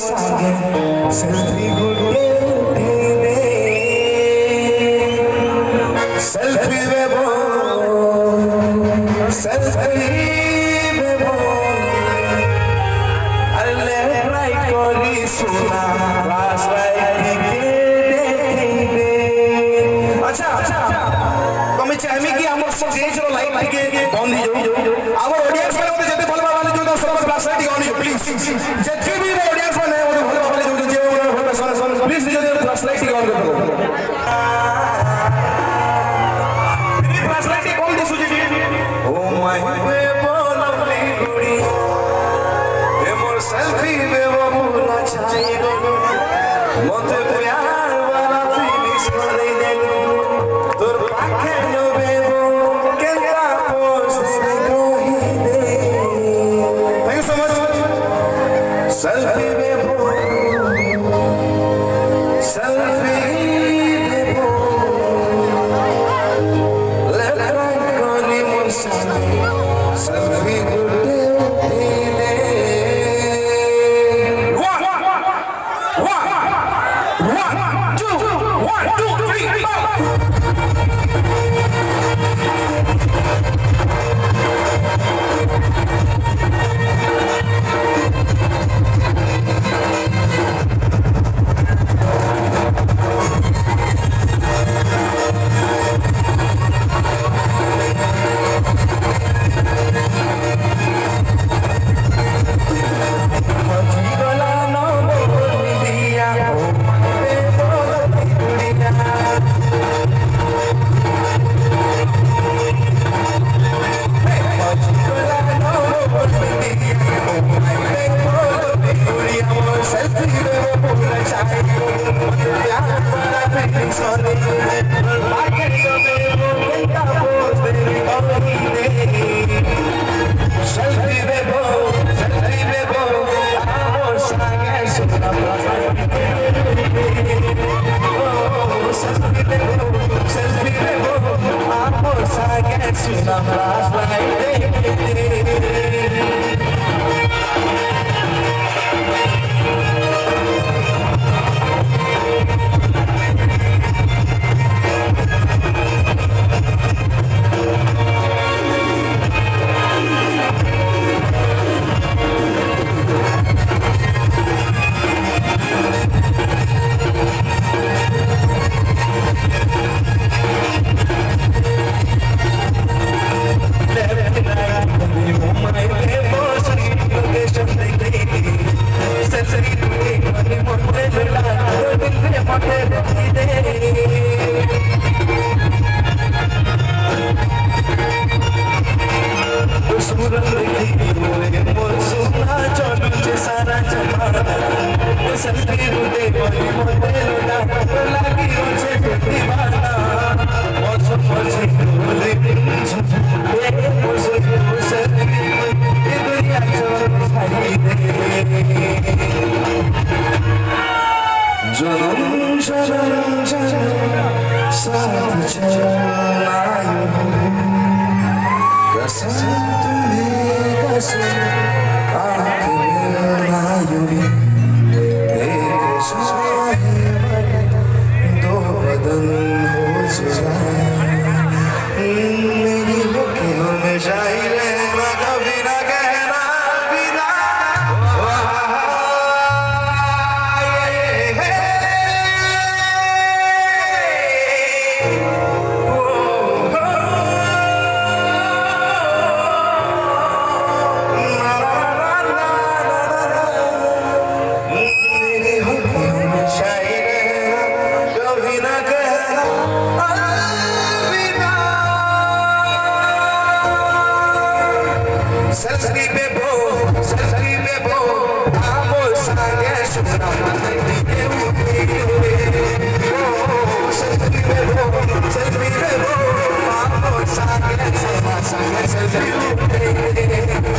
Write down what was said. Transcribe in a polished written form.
sangue, selfie gutte uthide, selfie bebo, selfie bebo, alle try kori suna, class life dike dekhibe. আচ্ছা তুমি চাইবে কি আমার stage র লাইট থেকে বন্ধ হয়ে যাও আমার অডিয়েন্স মানে মধ্যে যেতে ভালো ভালো যদি সব ক্লাস লাইট অন প্লিজ যে যে भी অডিয়েন্স মানে ওদের ভালো ভালো যদি যে ভালো শুনুন প্লিজ যদি ক্লাস লাইট অন করে দাও প্লিজ ক্লাস লাইট অন দিছো জি ও মাই বেবো লাভলি গুড়ি এ মোর সেলফি বেবো পুরা চাই গো মতে প্যার वाला ফিনিশ করে দে তোর পাখে বেবো কেনরা পোজ দে কহিদে thank you so much selfie বেবো সেলফি বেবো লেফট রাইট করি মোর সাথে সেলফি গুটে উঠিলে one two 3 4 Selfie,